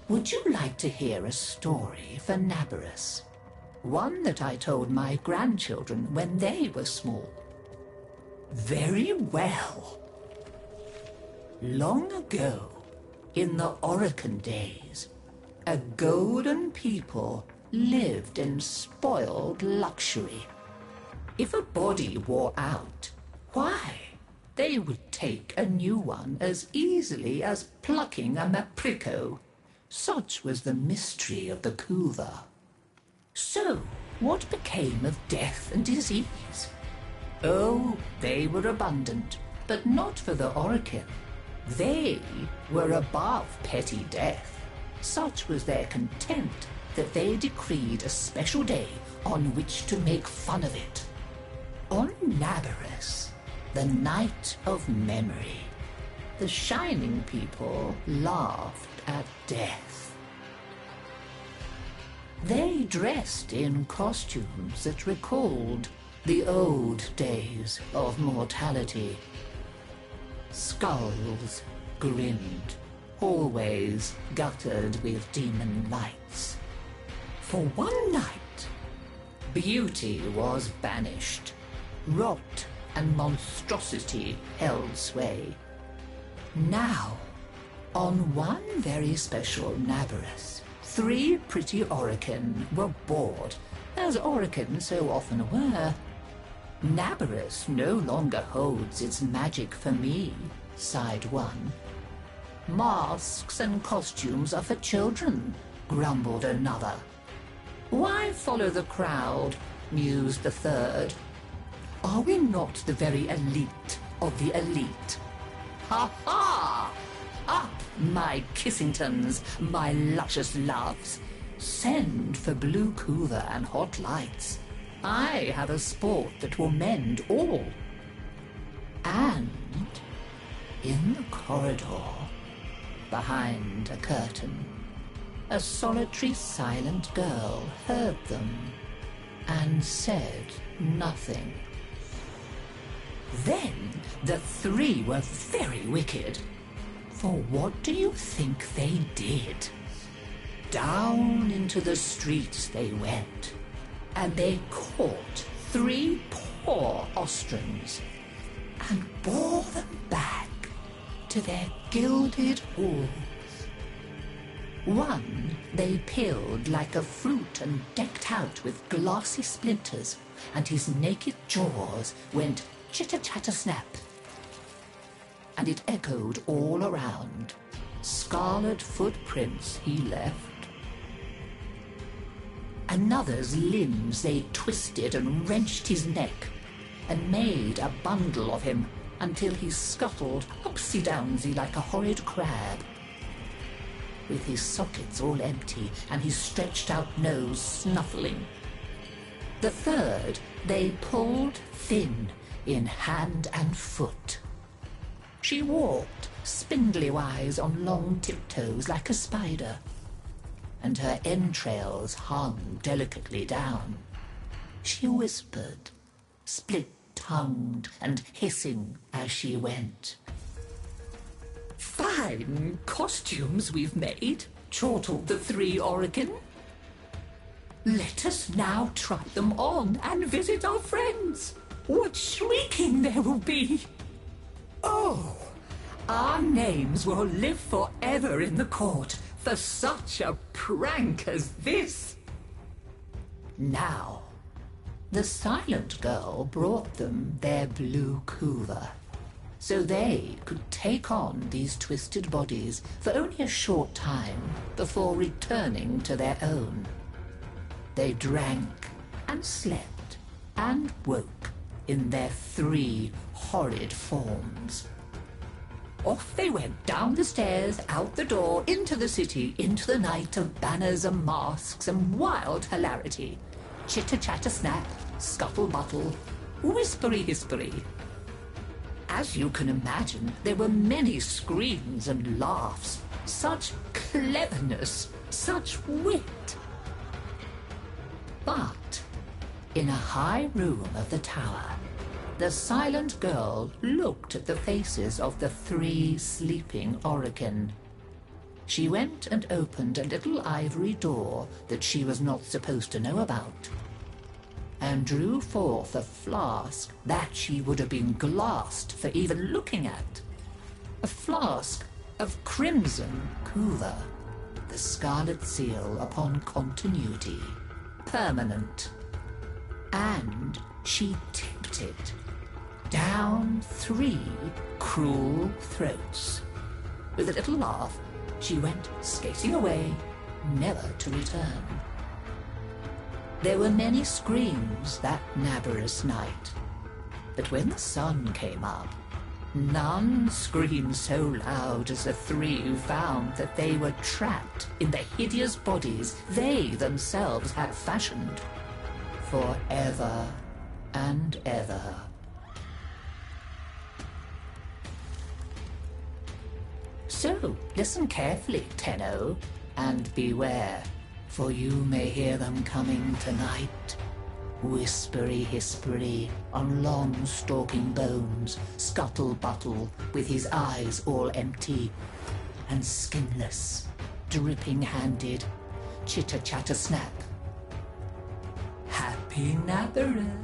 Would you like to hear a story for Neberis? One that I told my grandchildren when they were small. Very well. Long ago, in the Orokin days, a golden people lived in spoiled luxury. If a body wore out, why, they would take a new one as easily as plucking a maprico. Such was the mystery of the Kuva. So, what became of death and disease? Oh, they were abundant, but not for the Orokin. They were above petty death. Such was their contempt that they decreed a special day on which to make fun of it. On Neberis, the night of memory, the shining people laughed at death. They dressed in costumes that recalled the old days of mortality. Skulls grinned, hallways guttered with demon lights. For one night, beauty was banished. Rot and monstrosity held sway. Now, on one very special Neberis, 3 pretty Orokin were bored, as Orokin so often were. Neberis no longer holds its magic for me, sighed one. Masks and costumes are for children, grumbled another. Why follow the crowd, mused the third. Are we not the very elite of the elite? Ha ha! Up, my Kissingtons, my luscious loves. Send for blue Kuva and hot lights. I have a sport that will mend all. And in the corridor, behind a curtain, a solitary silent girl heard them and said nothing. Then the 3 were very wicked. For what do you think they did? Down into the streets they went, and they caught 3 poor ostrons and bore them back to their gilded halls. One they peeled like a fruit and decked out with glassy splinters, and his naked jaws went chitter-chatter-snap. And it echoed all around. Scarlet footprints he left. Another's limbs they twisted and wrenched his neck, and made a bundle of him until he scuttled upsy-downsy like a horrid crab, with his sockets all empty and his stretched-out nose snuffling. The third they pulled thin in hand and foot. She walked spindly-wise on long tiptoes like a spider, and her entrails hung delicately down. She whispered, split-tongued and hissing as she went. Fine costumes we've made, chortled the 3 Orokin. Let us now try them on and visit our friends. What shrieking there will be! Oh, our names will live forever in the court for such a prank as this. Now, the silent girl brought them their blue Kuva, so they could take on these twisted bodies for only a short time before returning to their own. They drank and slept and woke in their 3 horrid forms. Off they went down the stairs, out the door, into the city, into the night of banners and masks and wild hilarity. Chitter-chatter-snap, scuttle-buttle, whispery-hispery. As you can imagine, there were many screams and laughs. Such cleverness, such wit. But in a high room of the tower, the silent girl looked at the faces of the 3 sleeping Orokin. she went and opened a little ivory door that she was not supposed to know about, and drew forth a flask that she would have been glassed for even looking at. A flask of crimson Kuva, the scarlet seal upon continuity, permanent. And she tipped it down 3 cruel throats. With a little laugh, she went skating away, never to return. There were many screams that Neberis night, but when the sun came up, none screamed so loud as the 3 who found that they were trapped in the hideous bodies they themselves had fashioned forever and ever. So, listen carefully, Tenno, and beware, for you may hear them coming tonight. Whispery-hispery on long stalking bones, scuttle-buttle with his eyes all empty, and skinless, dripping-handed, chitter-chatter-snap. Happy Neberis!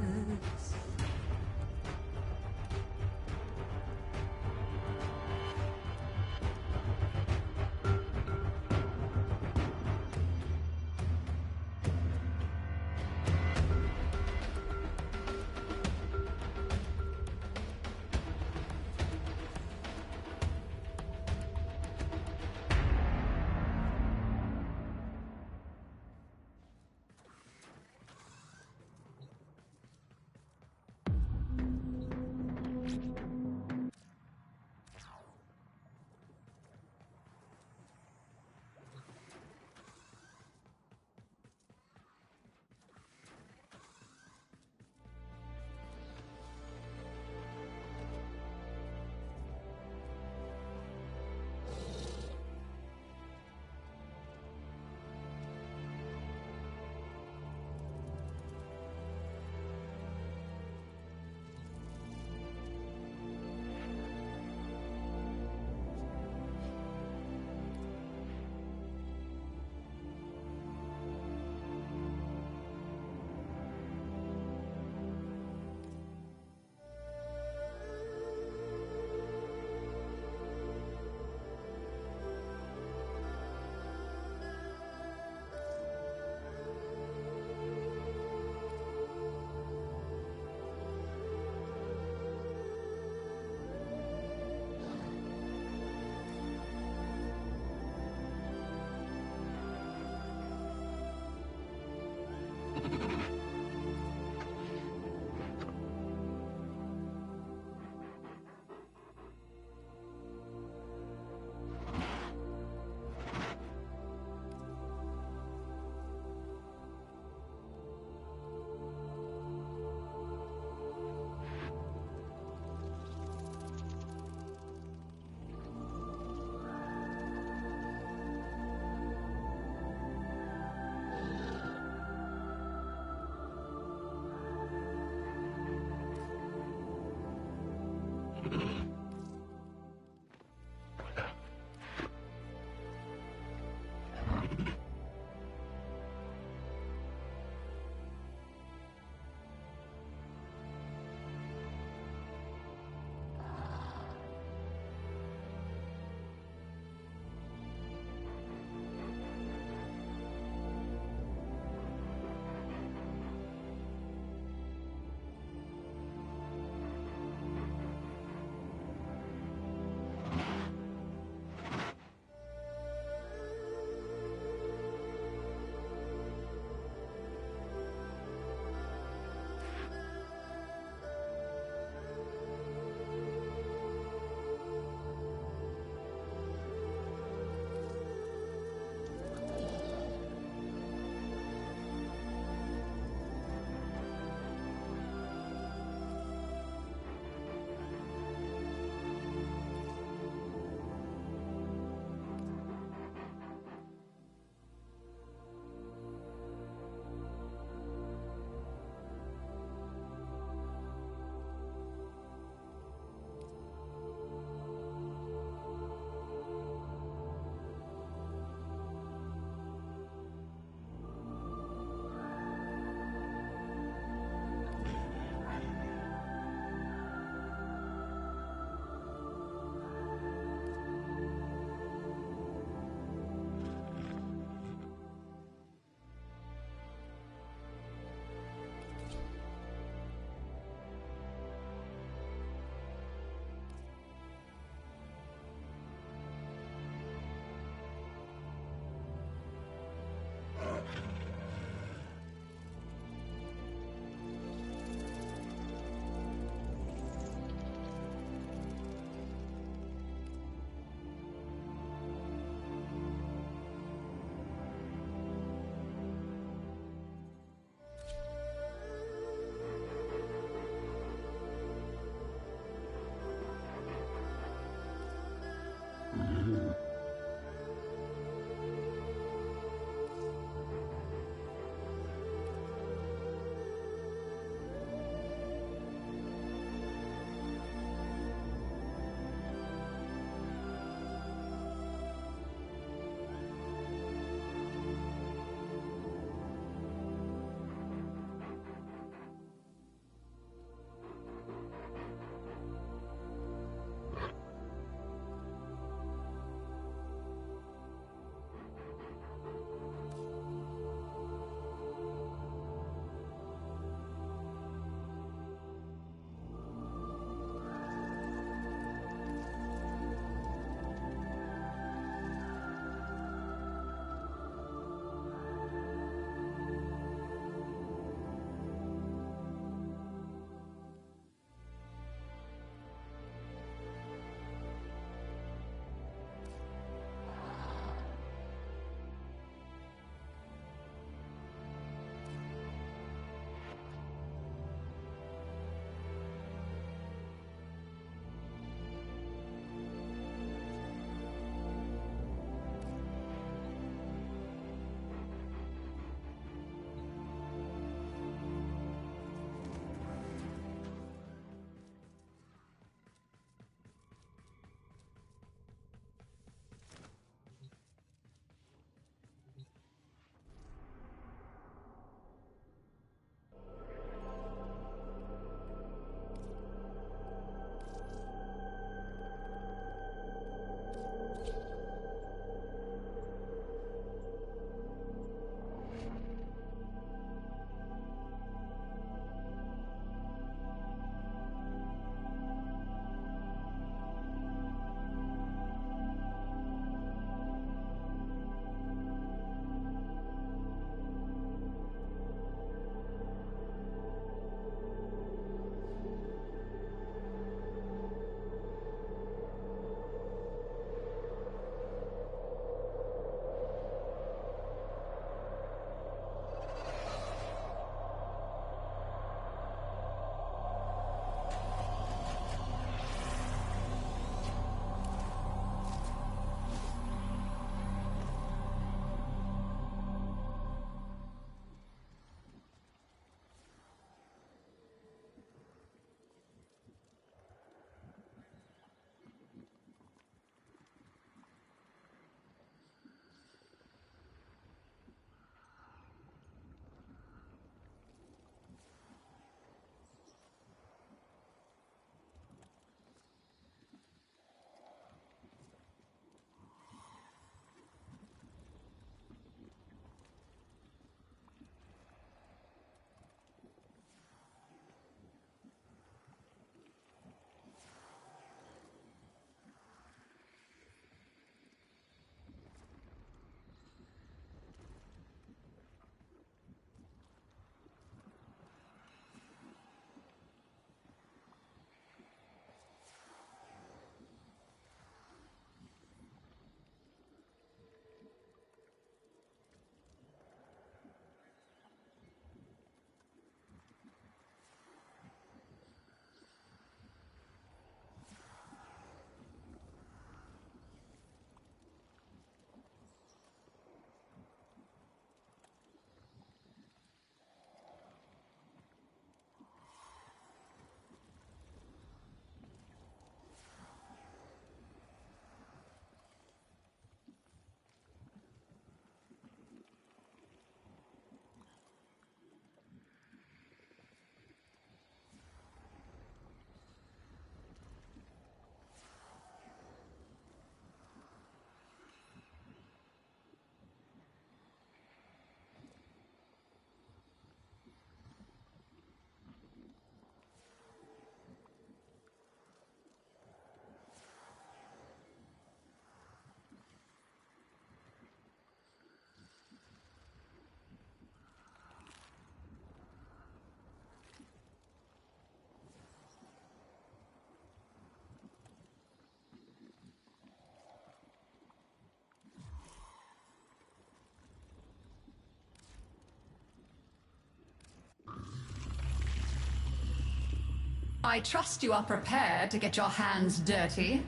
I trust you are prepared to get your hands dirty.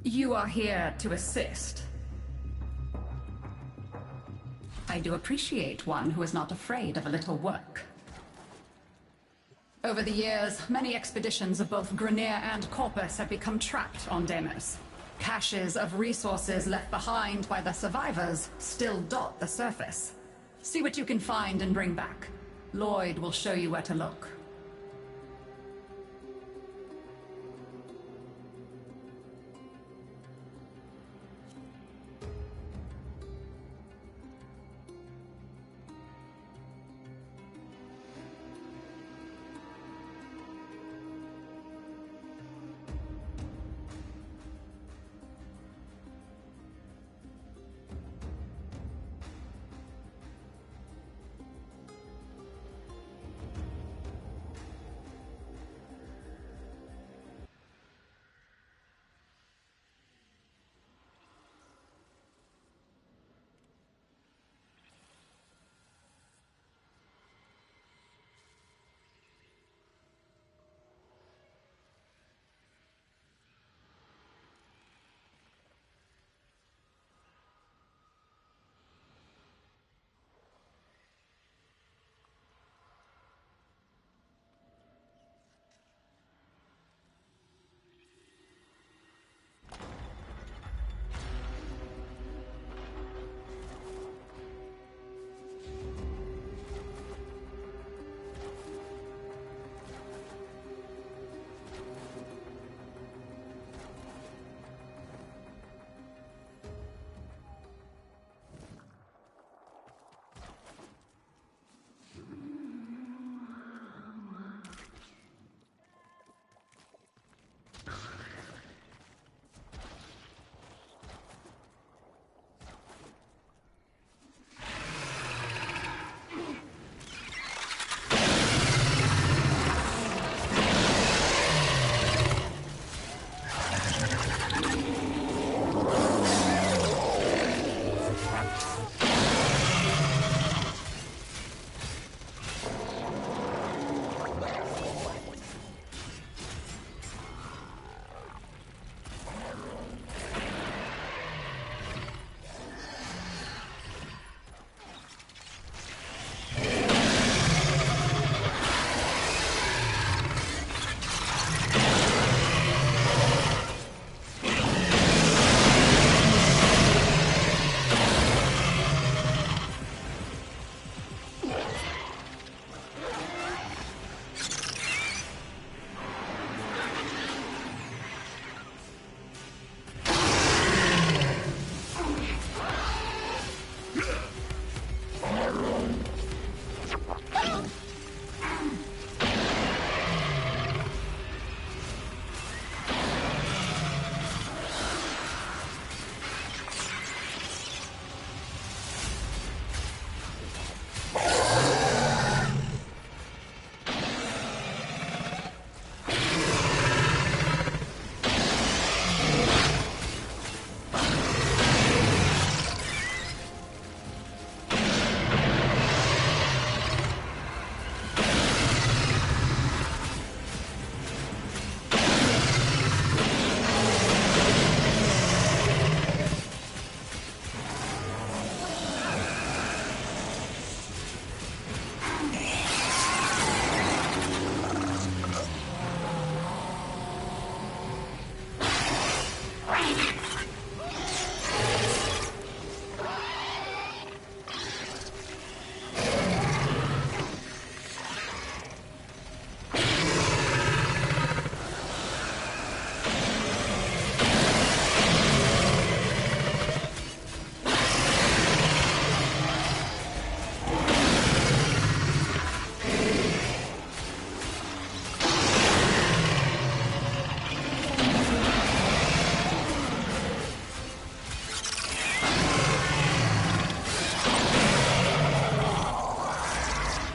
You are here to assist. I do appreciate one who is not afraid of a little work. Over the years, many expeditions of both Grineer and Corpus have become trapped on Deimos. Caches of resources left behind by the survivors still dot the surface. See what you can find and bring back. Lloyd will show you where to look.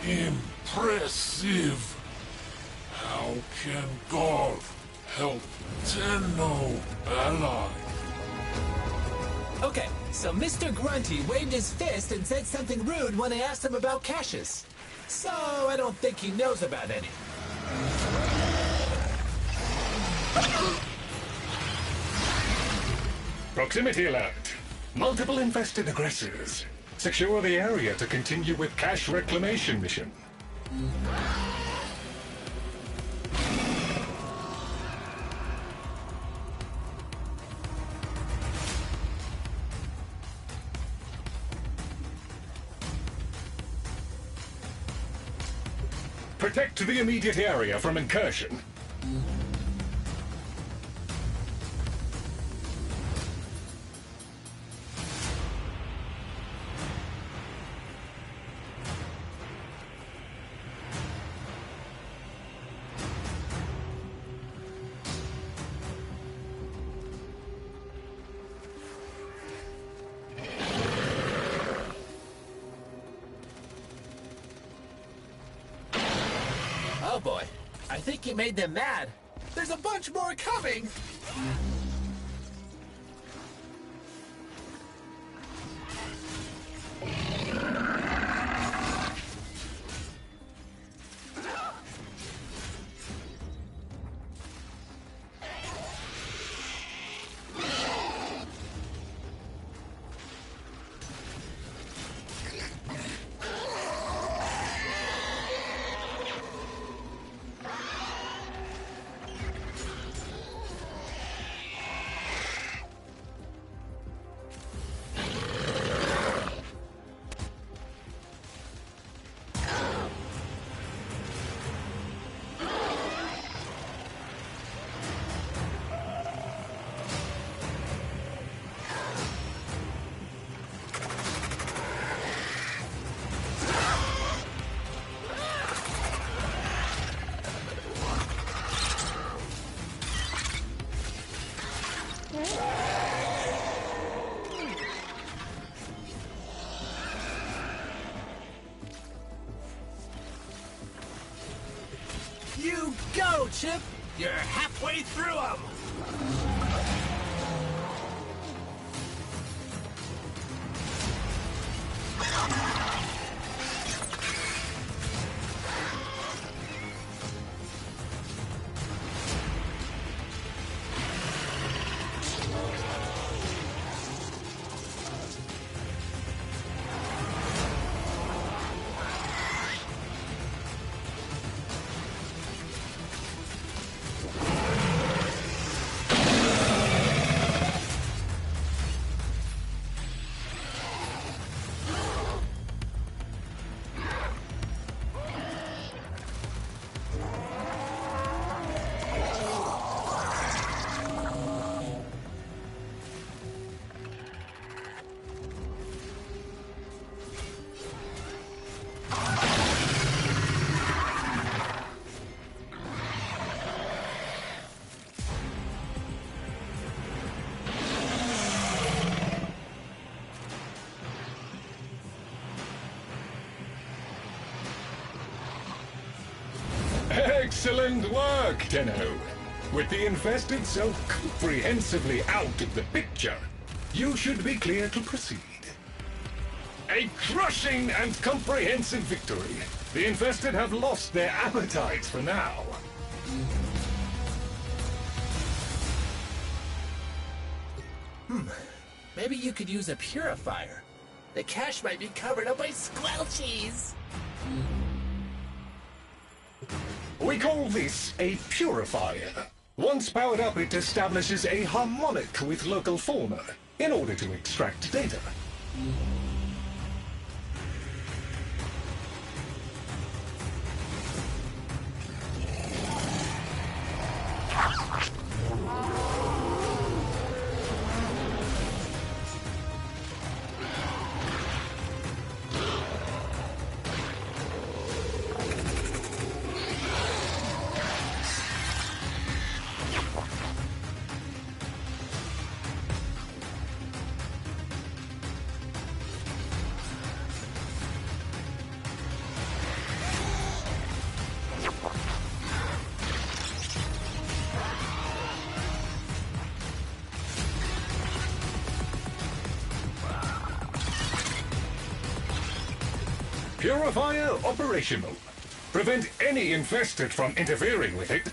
Impressive! How can God help Tenno ally? Okay, so Mr. Grunty waved his fist and said something rude when I asked him about caches. So I don't think he knows about any. Proximity alert. Multiple infested aggressors. Secure the area to continue with cache reclamation mission. Protect the immediate area from incursion. Oh boy, I think he made them mad. There's a bunch more coming! You go, Chip! You're halfway through them! Excellent work, Tenno. With the infested so comprehensively out of the picture, you should be clear to proceed. A crushing and comprehensive victory. The infested have lost their appetites for now. Maybe you could use a purifier. The cache might be covered up by squelchies. We call this a purifier. Once powered up, it establishes a harmonic with local fauna in order to extract data. Purifier operational. Prevent any infested from interfering with it.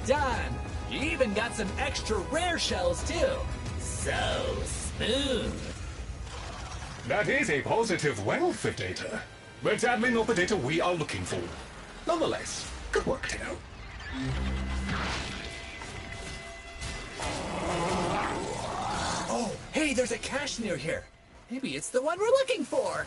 Done! You even got some extra rare shells, too. So smooth. That is a positive wealth of data, but sadly not the data we are looking for. Nonetheless, good work, Tino. Oh, hey, there's a cache near here. Maybe it's the one we're looking for.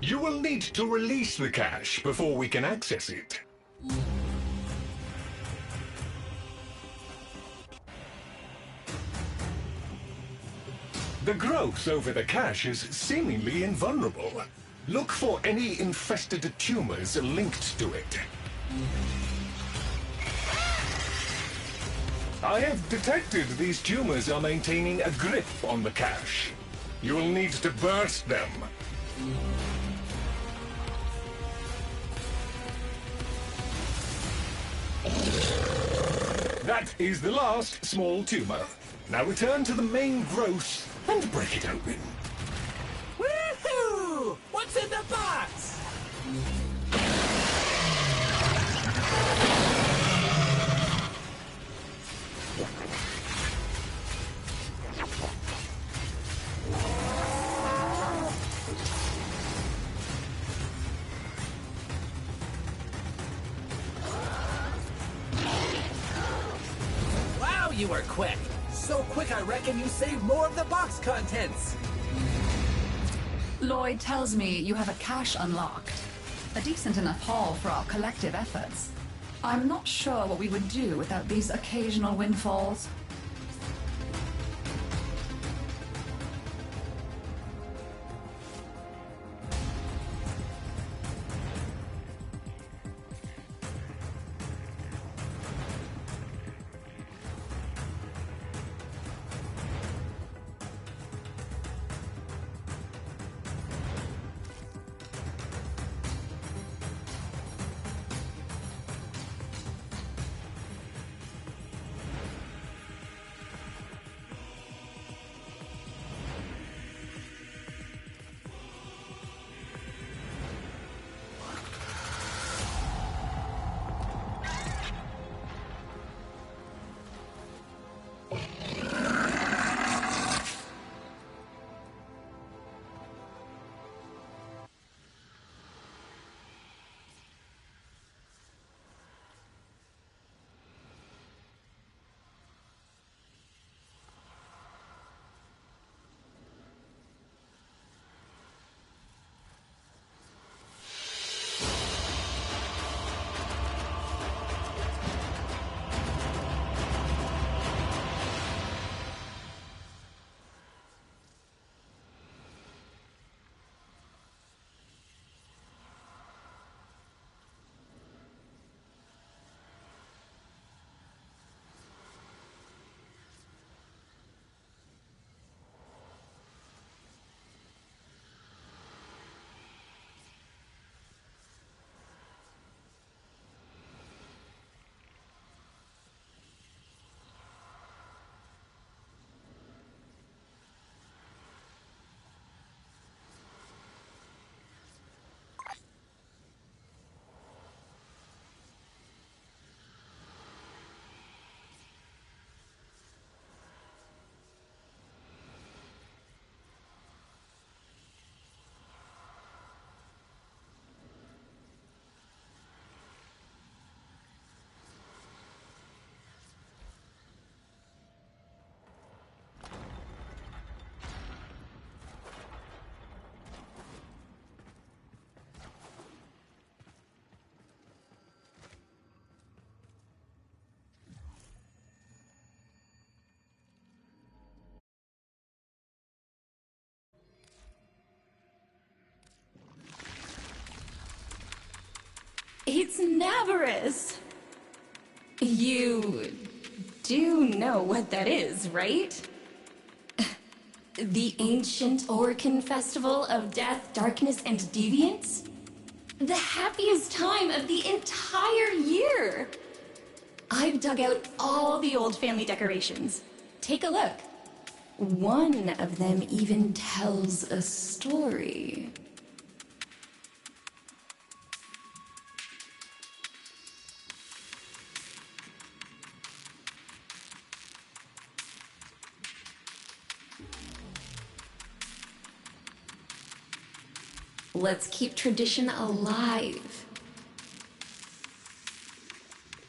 You will need to release the cache before we can access it. The growth over the cache is seemingly invulnerable. Look for any infested tumors linked to it. I have detected these tumors are maintaining a grip on the cache. You will need to burst them. That is the last small tumor. Now return to the main growth and break it open. Woohoo! What's in the box? Wow, you were quick. So quick, I reckon you saved more of the box contents. Lloyd tells me you have a cache unlocked. A decent enough haul for our collective efforts. I'm not sure what we would do without these occasional windfalls. It's Neberis! You do know what that is, right? The ancient Orcan festival of death, darkness, and deviance? The happiest time of the entire year! I've dug out all the old family decorations. Take a look. One of them even tells a story. Let's keep tradition alive.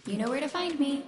You know where to find me.